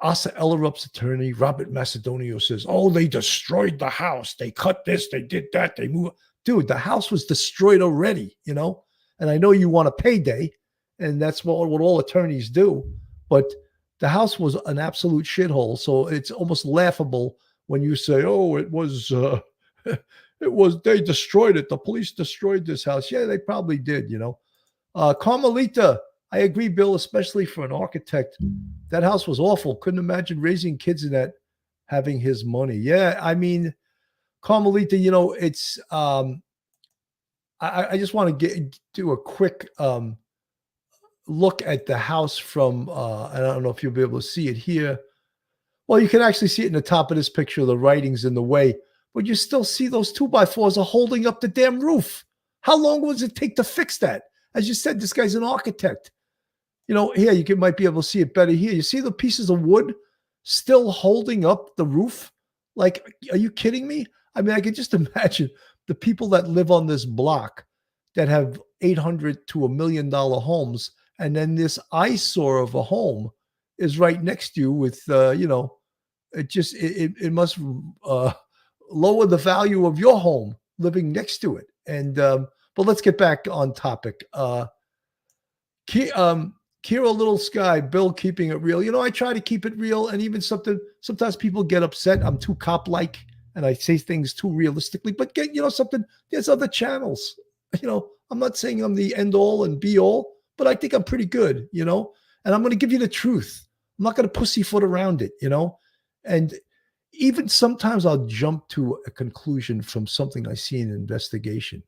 Asa Ellerup's attorney, Robert Macedonio, says, oh, they destroyed the house. They cut this, they did that, they moved. Dude, the house was destroyed already, And I know you want a payday, and that's what all attorneys do. But the house was an absolute shithole. So it's almost laughable when you say, oh, it was, they destroyed it. The police destroyed this house. Yeah, they probably did, Carmelita, I agree, Bill, especially for an architect. That house was awful. Couldn't imagine raising kids in that, having his money. Yeah, I mean, Carmelita, it's, I just want to do a quick look at the house from, I don't know if you'll be able to see it here. Well, you can actually see it in the top of this picture. The writing's in the way, but you still see those 2x4s are holding up the damn roof. How long does it take to fix that? As you said, this guy's an architect. Here, you might be able to see it better here. You see the pieces of wood still holding up the roof? Like, are you kidding me? I mean, I can just imagine the people that live on this block that have $800,000 to $1 million homes, and then this eyesore of a home is right next to you with, it must lower the value of your home living next to it. And, but let's get back on topic. Kira Little Sky, Bill keeping it real. I try to keep it real, and even sometimes people get upset. I'm too cop-like, and I say things too realistically. But something. There's other channels. I'm not saying I'm the end all and be all, but I think I'm pretty good. And I'm going to give you the truth. I'm not going to pussyfoot around it. And even sometimes I'll jump to a conclusion from something I see in an investigation.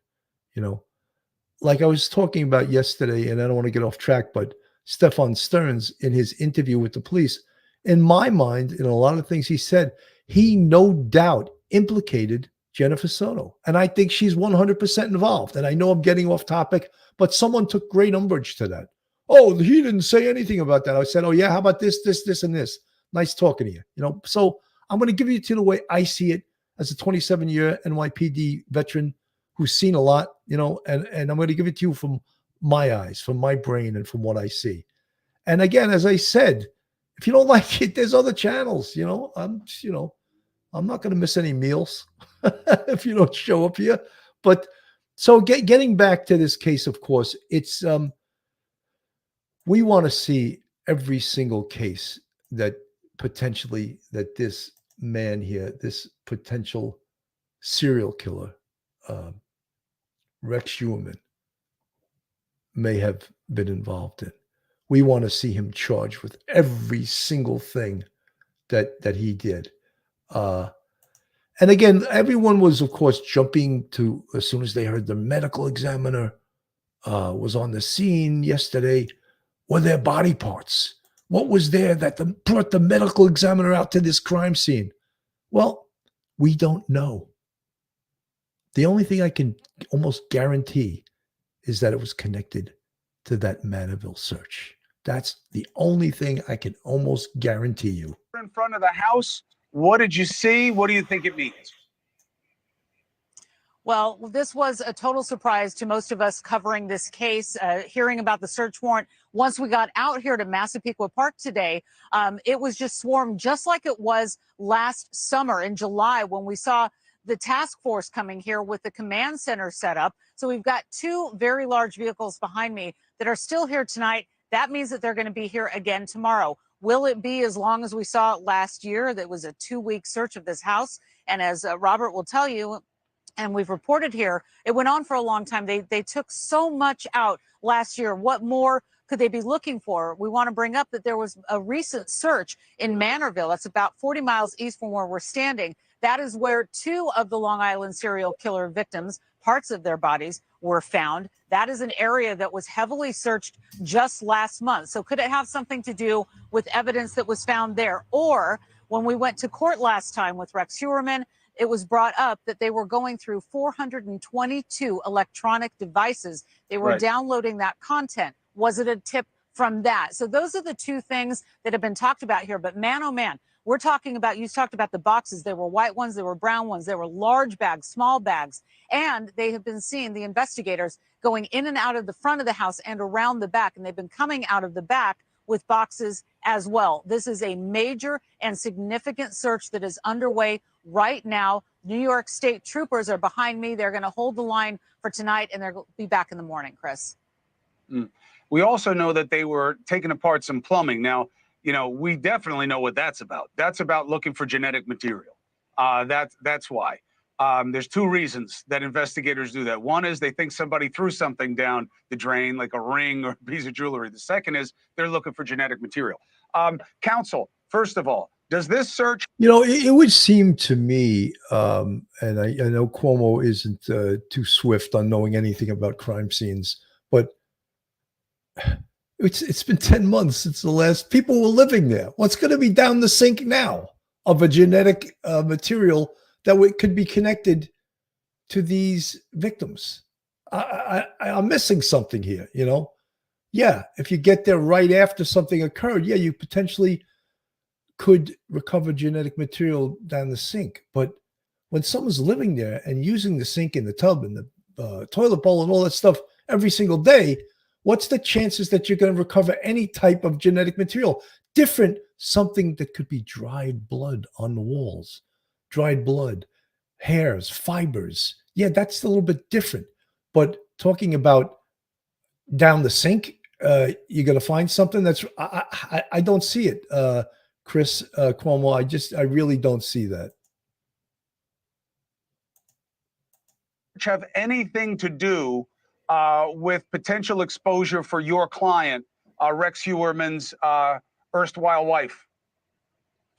Like I was talking about yesterday, and I don't want to get off track, but Stefan Stearns, in his interview with the police, in my mind, in a lot of things he said, he no doubt implicated Jennifer Soto. And I think she's 100% involved. And I know I'm getting off topic, but someone took great umbrage to that. Oh, he didn't say anything about that. I said, oh, yeah, how about this, and this? Nice talking to you. So I'm going to give you to the way I see it as a 27-year NYPD veteran who's seen a lot, and I'm going to give it to you from my eyes, from my brain, and from what I see. And again, as I said, if you don't like it, there's other channels. I'm not going to miss any meals if you don't show up here. But so getting back to this case, of course, it's we want to see every single case that this man here, this potential serial killer, Rex Heuermann, may have been involved in. We want to see him charged with every single thing that he did. And again, everyone was, of course, jumping to, as soon as they heard the medical examiner was on the scene yesterday, were there body parts? What was there that brought the medical examiner out to this crime scene? Well, we don't know. The only thing I can almost guarantee is that it was connected to that Manorville search. That's the only thing I can almost guarantee you. In front of the house, what did you see? What do you think it means? Well, this was a total surprise to most of us covering this case, hearing about the search warrant. Once we got out here to Massapequa Park today, it was just swarmed just like it was last summer in July when we saw the task force coming here with the command center set up. So we've got two very large vehicles behind me that are still here tonight. That means that they're going to be here again tomorrow. Will it be as long as we saw it last year? That was a 2-week search of this house. And as Robert will tell you, and we've reported here, it went on for a long time. They took so much out last year. What more could they be looking for? We want to bring up that there was a recent search in Manorville. That's about 40 miles east from where we're standing. That is where 2 of the Long Island serial killer victims, parts of their bodies, were found. That is an area that was heavily searched just last month. So could it have something to do with evidence that was found there? Or when we went to court last time with Rex Heuermann, it was brought up that they were going through 422 electronic devices. They were downloading that content. Was it a tip from that? So those are the 2 things that have been talked about here. But man, oh man, we're talking about, you talked about the boxes. There were white ones, there were brown ones, there were large bags, small bags. And they have been seeing the investigators going in and out of the front of the house and around the back. And they've been coming out of the back with boxes as well. This is a major and significant search that is underway right now. New York State troopers are behind me. They're going to hold the line for tonight, and they'll be back in the morning, Chris. We also know that they were taking apart some plumbing. Now, we definitely know what that's about. That's about looking for genetic material. That's why. There's 2 reasons that investigators do that. One is they think somebody threw something down the drain, like a ring or a piece of jewelry. The second is they're looking for genetic material. Counsel, first of all, does this search? It would seem to me, and I know Cuomo isn't too swift on knowing anything about crime scenes, but it's been 10 months since the last people were living there. What's going to be down the sink now of a genetic material that could be connected to these victims? I'm missing something here, Yeah, if you get there right after something occurred, yeah, you potentially could recover genetic material down the sink. But when someone's living there and using the sink and the tub and the toilet bowl and all that stuff every single day, what's the chances that you're going to recover any type of genetic material? Different, something that could be dried blood on the walls, dried blood, hairs, fibers. Yeah, that's a little bit different. But talking about down the sink you're going to find something that's, I don't see it. Chris Cuomo, I really don't see that. Have anything to do with potential exposure for your client, Rex Heuermann's erstwhile wife?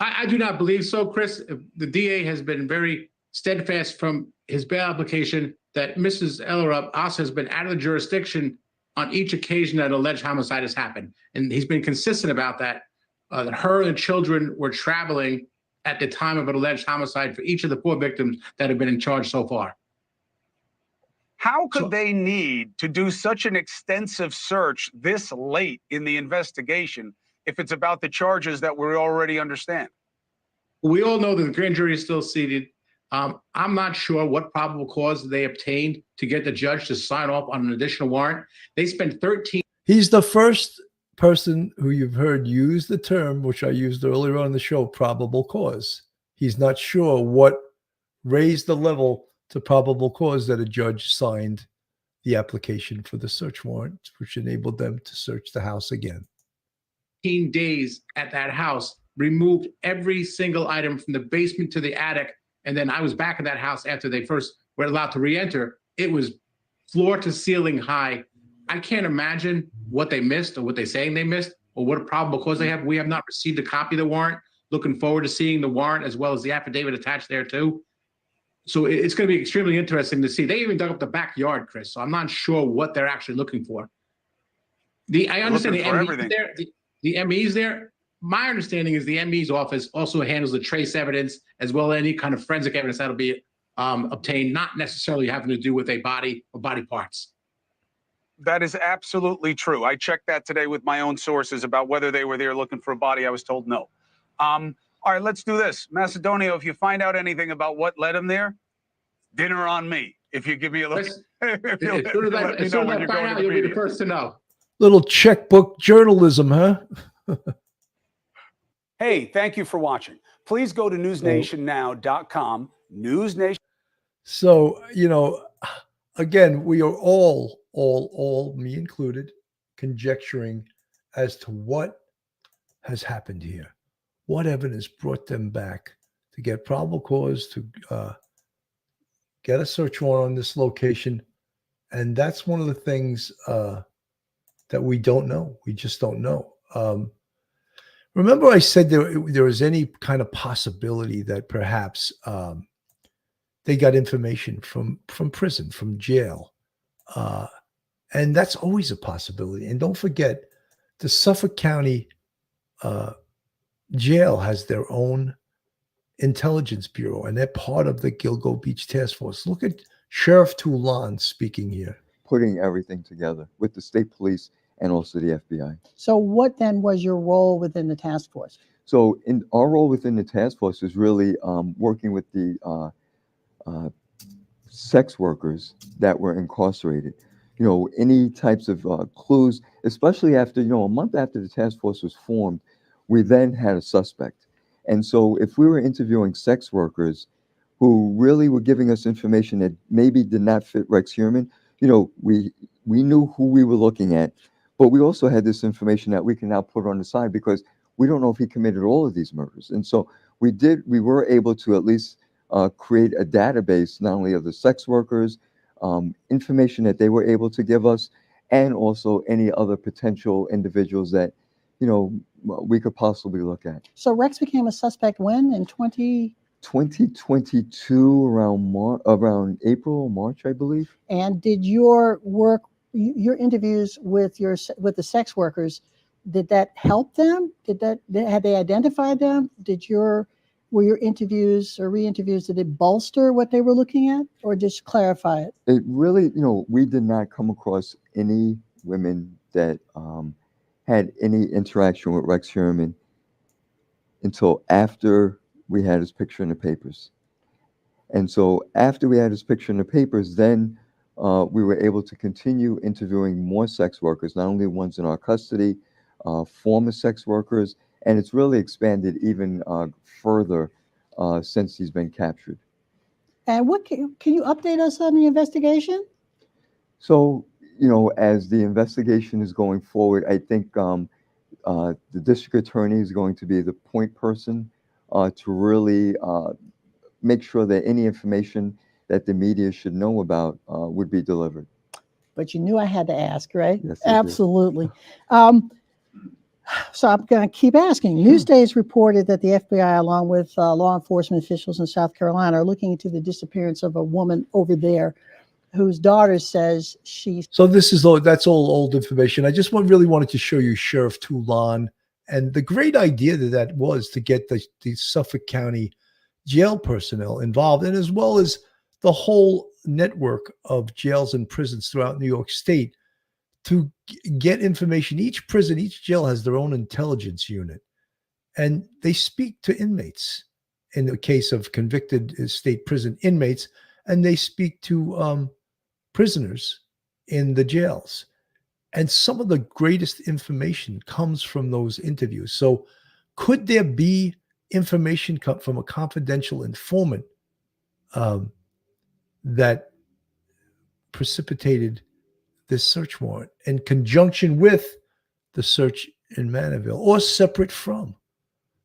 I do not believe so, Chris. The DA has been very steadfast from his bail application that Mrs. Ellerup, Asa, has been out of the jurisdiction on each occasion that alleged homicide has happened. And he's been consistent about that, that her and the children were traveling at the time of an alleged homicide for each of the 4 victims that have been in charge so far. How could they need to do such an extensive search this late in the investigation if it's about the charges that we already understand? We all know that the grand jury is still seated. I'm not sure what probable cause they obtained to get the judge to sign off on an additional warrant. They spent 13. He's the first person who you've heard use the term, which I used earlier on the show, probable cause. He's not sure what raised the level to probable cause that a judge signed the application for the search warrant, which enabled them to search the house again. 15 days at that house, removed every single item from the basement to the attic. And then I was back at that house after they first were allowed to re-enter. It was floor to ceiling high. I can't imagine what they missed or what they're saying they missed or what a probable cause they have. We have not received a copy of the warrant. Looking forward to seeing the warrant as well as the affidavit attached there too. So it's going to be extremely interesting to see. They even dug up the backyard, Chris. So I'm not sure what they're actually looking for. I understand the ME's there. The ME's there. My understanding is the ME's office also handles the trace evidence as well as any kind of forensic evidence that'll be obtained, not necessarily having to do with a body or body parts. That is absolutely true. I checked that today with my own sources about whether they were there looking for a body. I was told no. All right, let's do this. Macedonio, if you find out anything about what led him there, dinner on me. If you give me a look. As soon as I find out, you'll be the first to know. Little checkbook journalism, huh? Hey, thank you for watching. Please go to newsnationnow.com. NewsNation. So, again, we are all, me included, conjecturing as to what has happened here. What evidence brought them back to get probable cause to get a search warrant on this location? And that's one of the things that we don't know. We just don't know. Remember I said there was any kind of possibility that perhaps they got information from prison, from jail. And that's always a possibility. And don't forget, the Suffolk County jail has their own intelligence bureau, and they're part of the Gilgo Beach Task Force. Look at Sheriff Toulon speaking here. Putting everything together with the state police and also the FBI. So what then was your role within the task force? So in our role within the task force is really working with the sex workers that were incarcerated. Any types of clues, especially after, a month after the task force was formed, we then had a suspect. And so if we were interviewing sex workers who really were giving us information that maybe did not fit Rex Heuermann, we knew who we were looking at, but we also had this information that we can now put on the side because we don't know if he committed all of these murders. And so we were able to at least create a database, not only of the sex workers, information that they were able to give us, and also any other potential individuals that, we could possibly look at. So Rex became a suspect when? In 2022, around April or March, I believe. And did your work, your interviews with the sex workers, did that help them? Had they identified them? Were your interviews or re-interviews, did it bolster what they were looking at or just clarify it? It really, we did not come across any women that had any interaction with Rex Heuermann until after we had his picture in the papers. And so after we had his picture in the papers, then we were able to continue interviewing more sex workers, not only ones in our custody, former sex workers, and it's really expanded even further since he's been captured. And what can you update us on the investigation? So, as the investigation is going forward, I think the district attorney is going to be the point person to really make sure that any information that the media should know about would be delivered. But you knew I had to ask, right? Yes, I did. Absolutely. So I'm going to keep asking. Newsdays reported that the FBI, along with law enforcement officials in South Carolina, are looking into the disappearance of a woman over there whose daughter says she's. So that's all old information. I just really wanted to show you Sheriff Toulon and the great idea that was to get the Suffolk County jail personnel involved, and as well as the whole network of jails and prisons throughout New York State to get information. Each prison, each jail has their own intelligence unit, and they speak to inmates in the case of convicted state prison inmates, and they speak to prisoners in the jails. And some of the greatest information comes from those interviews. So could there be information come from a confidential informant that precipitated this search warrant in conjunction with the search in Manorville or separate from?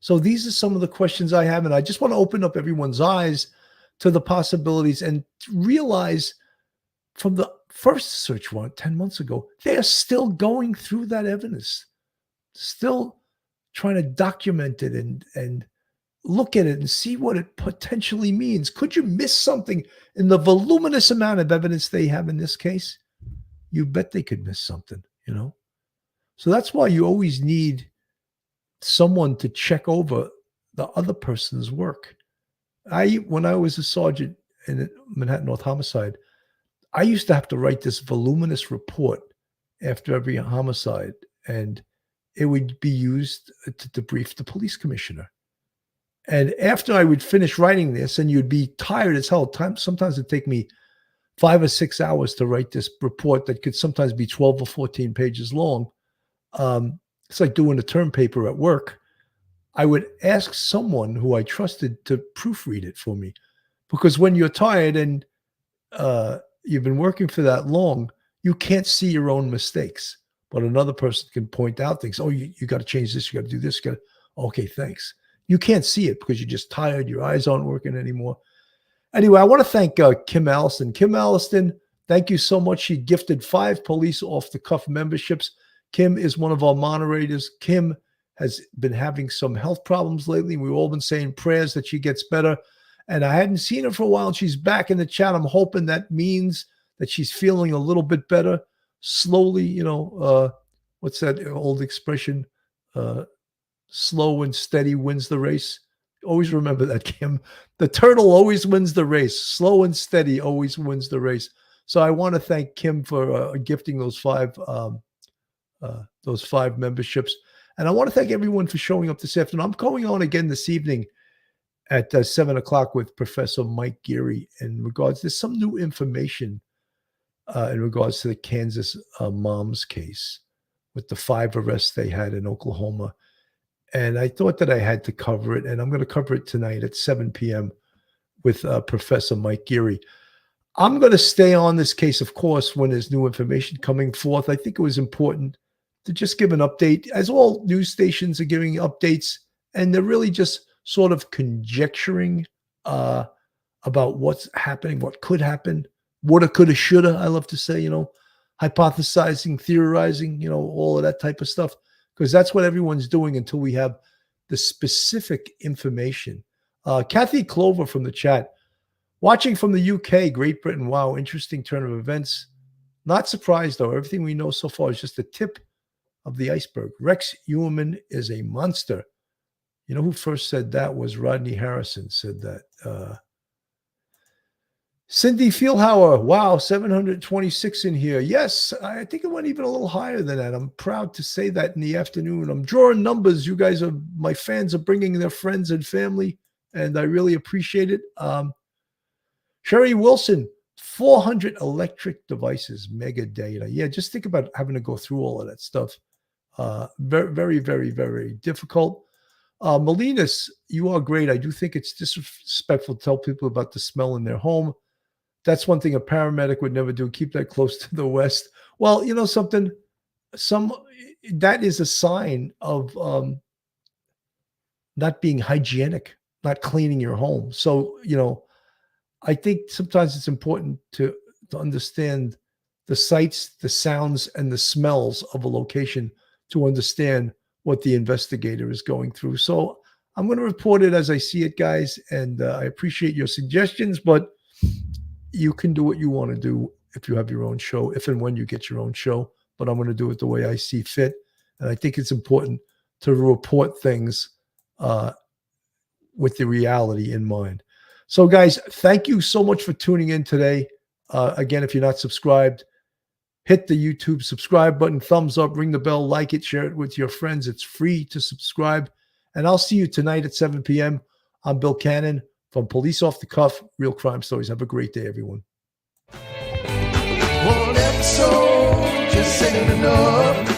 So these are some of the questions I have, and I just want to open up everyone's eyes to the possibilities and realize from the first search warrant 10 months ago, they're still going through that evidence, still trying to document it and look at it and see what it potentially means. Could you miss something in the voluminous amount of evidence they have in this case? You bet they could miss something, So that's why you always need someone to check over the other person's work. When I was a sergeant in Manhattan North Homicide, I used to have to write this voluminous report after every homicide, and it would be used to debrief the police commissioner. And after I would finish writing this, and you'd be tired as hell, sometimes it'd take me 5 or 6 hours to write this report that could sometimes be 12 or 14 pages long. It's like doing a term paper at work. I would ask someone who I trusted to proofread it for me, because when you're tired and you've been working for that long, you can't see your own mistakes, but another person can point out things. Oh, you got to change this. You got to do this. Okay, thanks. You can't see it because you're just tired. Your eyes aren't working anymore. Anyway, I want to thank Kim Alliston. Kim Alliston, thank you so much. She gifted 5 police off-the-cuff memberships. Kim is one of our moderators. Kim has been having some health problems lately. We've all been saying prayers that she gets better. And I hadn't seen her for a while, and she's back in the chat. I'm hoping that means that she's feeling a little bit better. Slowly, what's that old expression? Slow and steady wins the race. Always remember that, Kim. The turtle always wins the race. Slow and steady always wins the race. So I want to thank Kim for gifting those 5 memberships. And I want to thank everyone for showing up this afternoon. I'm going on again this evening at 7 o'clock with Professor Mike Geary in regards to some new information in regards to the Kansas moms case with the 5 arrests they had in Oklahoma. And I thought that I had to cover it, and I'm going to cover it tonight at 7 p.m. with Professor Mike Geary. I'm going to stay on this case, of course, when there's new information coming forth. I think it was important to just give an update, as all news stations are giving updates, and they're really just sort of conjecturing about what's happening, what could happen, woulda, coulda, shoulda, I love to say, hypothesizing, theorizing, all of that type of stuff, because that's what everyone's doing until we have the specific information. Kathy Clover from the chat, watching from the UK, Great Britain. Wow, interesting turn of events. Not surprised, though. Everything we know so far is just the tip of the iceberg. Rex Heuermann is a monster. You know who first said that was Rodney Harrison said that. Cindy Feelhauer, wow, 726 in here. Yes, I think it went even a little higher than that. I'm proud to say that in the afternoon. I'm drawing numbers. You guys my fans are bringing their friends and family, and I really appreciate it. Sherry Wilson, 400 electric devices, mega data. Yeah, just think about having to go through all of that stuff. Very, very, very, very difficult. Molinas, you are great. I do think it's disrespectful to tell people about the smell in their home. That's one thing a paramedic would never do. Keep that close to the west. Well, you know something, that is a sign of not being hygienic, not cleaning your home. So, you know, I think sometimes it's important to understand the sights, the sounds, and the smells of a location to understand what the investigator is going through. So I'm going to report it as I see it, guys, and I appreciate your suggestions, but you can do what you want to do if you have your own show, if and when you get your own show, but I'm going to do it the way I see fit. And I think it's important to report things with the reality in mind. So, guys, thank you so much for tuning in today. Again, if you're not subscribed, hit the YouTube subscribe button, thumbs up, ring the bell, like it, share it with your friends. It's free to subscribe. And I'll see you tonight at 7 p.m. I'm Bill Cannon from Police Off the Cuff, Real Crime Stories. Have a great day, everyone. One episode just ain't enough.